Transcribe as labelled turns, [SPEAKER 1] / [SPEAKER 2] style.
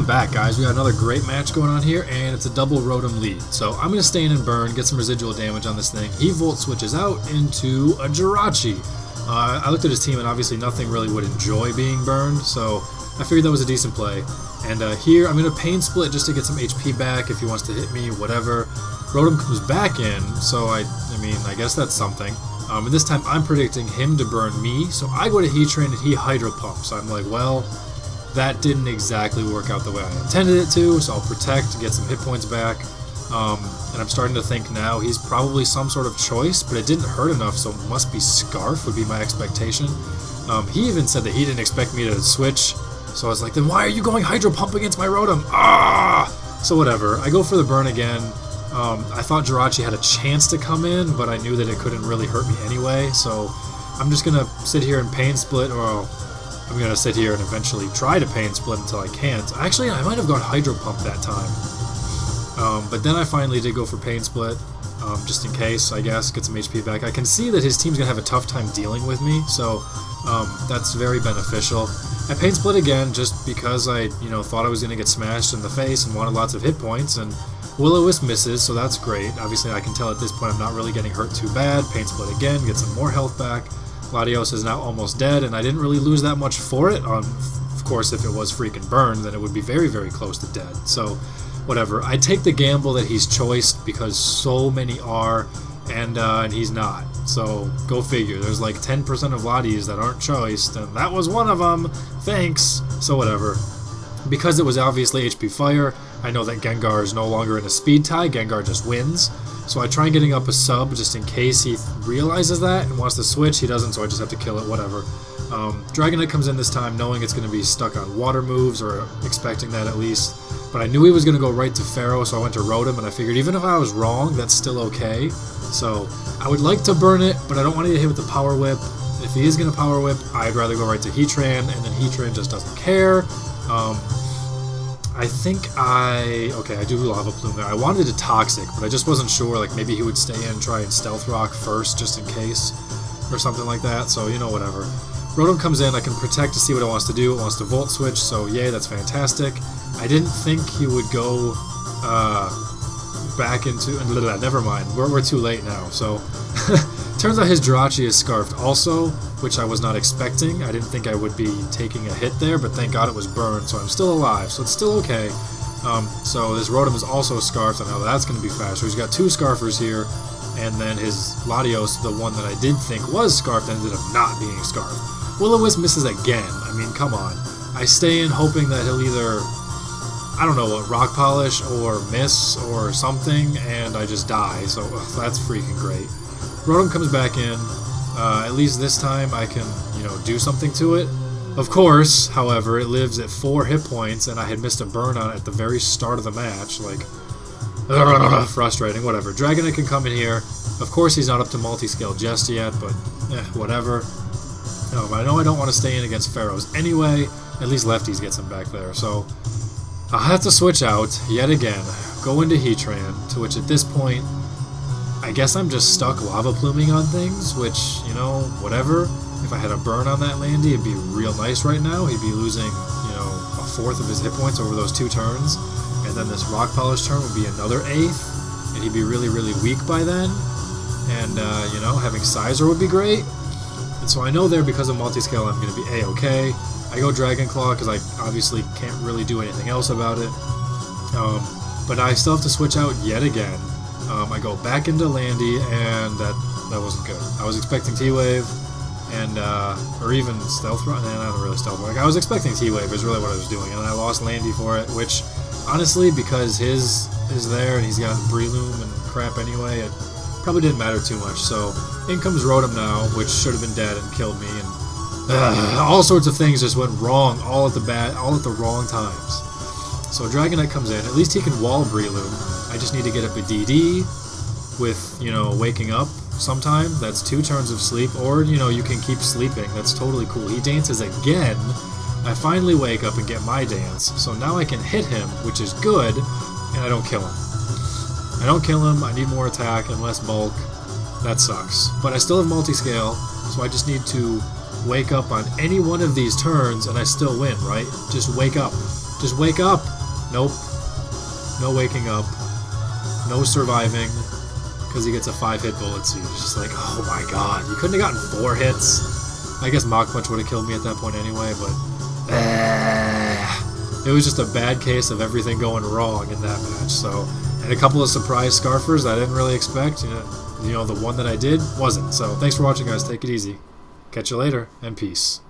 [SPEAKER 1] back, guys. We got another great match going on here, and it's a double Rotom lead. So I'm going to stay in and burn, get some residual damage on this thing. He Volt switches out into a Jirachi. I looked at his team, and obviously nothing really would enjoy being burned, so I figured that was a decent play. And here, I'm going to Pain Split just to get some HP back if he wants to hit me, whatever. Rotom comes back in, so I mean, I guess that's something. And this time, I'm predicting him to burn me, so I go to Heatran and he Hydro Pump. So I'm like, well, that didn't exactly work out the way I intended it to, so I'll Protect, get some hit points back. And I'm starting to think now he's probably some sort of choice, but it didn't hurt enough, so it must be Scarf would be my expectation. He even said that he didn't expect me to switch, so I was like, then why are you going Hydro Pump against my Rotom? Ah! So whatever, I go for the burn again. I thought Jirachi had a chance to come in, but I knew that it couldn't really hurt me anyway, so I'm just gonna sit here and Pain Split, or I'm gonna sit here and eventually try to Pain Split until I can't. Actually, I might have gone Hydro Pump that time. But then I finally did go for Pain Split, just in case, I guess, get some HP back. I can see that his team's gonna have a tough time dealing with me, so that's very beneficial. I Pain Split again just because I, thought I was gonna get smashed in the face and wanted lots of hit points, and Will-O-Wisp misses, so that's great. Obviously, I can tell at this point I'm not really getting hurt too bad. Pain Split again, get some more health back. Latios is now almost dead, and I didn't really lose that much for it. Of course, if it was freaking burned, then it would be very, very close to dead. So, whatever. I take the gamble that he's choiced because so many are, and he's not. So, go figure. There's like 10% of Latios that aren't choiced, and that was one of them. Thanks. So, whatever. Because it was obviously HP Fire, I know that Gengar is no longer in a speed tie. Gengar just wins. So I try getting up a sub just in case he realizes that and wants to switch. He doesn't, so I just have to kill it, whatever. Dragonite comes in this time knowing it's going to be stuck on water moves, or expecting that at least. But I knew he was going to go right to Pharaoh, so I went to Rotom, and I figured even if I was wrong, that's still okay. So I would like to burn it, but I don't want to get hit with the Power Whip. If he is going to Power Whip, I'd rather go right to Heatran, and then Heatran just doesn't care. I think I do Lava Plume there. I wanted a Toxic, but I just wasn't sure, like maybe he would stay in and try and Stealth Rock first, just in case, or something like that, so whatever. Rotom comes in, I can Protect to see what it wants to do. It wants to Volt Switch, so yay, that's fantastic. I didn't think he would go back into, never mind, we're too late now, so turns out his Jirachi is Scarfed also, which I was not expecting. I didn't think I would be taking a hit there, but thank God it was burned, so I'm still alive, so it's still okay. So this Rotom is also Scarfed, and now that's going to be faster. He's got two Scarfers here, and then his Latios, the one that I did think was Scarfed, ended up not being Scarfed. Will-O-Wisp misses again. I mean, come on. I stay in hoping that he'll either, I don't know what, Rock Polish or miss or something, and I just die, so that's freaking great. Rotom comes back in. At least this time I can, do something to it. Of course, however, it lives at 4 hit points, and I had missed a burn on it at the very start of the match. Like, frustrating, whatever. Dragonite can come in here. Of course, he's not up to multi-scale just yet, but whatever. I know I don't want to stay in against Pharaohs anyway. At least lefties gets him back there, so I'll have to switch out yet again. Go into Heatran, to which at this point, I guess I'm just stuck Lava Pluming on things, which, whatever. If I had a burn on that Landy, it'd be real nice right now. He'd be losing, a fourth of his hit points over those 2 turns. And then this Rock Polish turn would be another 1/8. And he'd be really, really weak by then. And, having Sizer would be great. And so I know there, because of multi-scale, I'm going to be A-okay. I go Dragon Claw, because I obviously can't really do anything else about it. But I still have to switch out yet again. I go back into Landy, and that wasn't good. I was expecting T-Wave, and, or even Stealth Rock. Nah, not really Stealth Rock. I was expecting T-Wave is really what I was doing, and I lost Landy for it, which, honestly, because his is there, and he's got Breloom and crap anyway, it probably didn't matter too much. So, in comes Rotom now, which should have been dead and killed me, and all sorts of things just went wrong, all at the wrong times. So Dragonite comes in. At least he can wall Breloom. I just need to get up a DD with, waking up sometime. That's 2 turns of sleep, or, you can keep sleeping. That's totally cool. He dances again. I finally wake up and get my dance, so now I can hit him, which is good, and I don't kill him. I need more attack and less bulk. That sucks. But I still have multi-scale, so I just need to wake up on any one of these turns, and I still win, right? Just wake up. Just wake up! Nope. No waking up. No surviving. Because he gets a 5-hit bullet seed. It's just like, oh my god. You couldn't have gotten 4 hits. I guess Mach Punch would have killed me at that point anyway, but... it was just a bad case of everything going wrong in that match. So, and a couple of surprise Scarfers I didn't really expect. You know, the one that I did wasn't. So, thanks for watching, guys. Take it easy. Catch you later, and peace.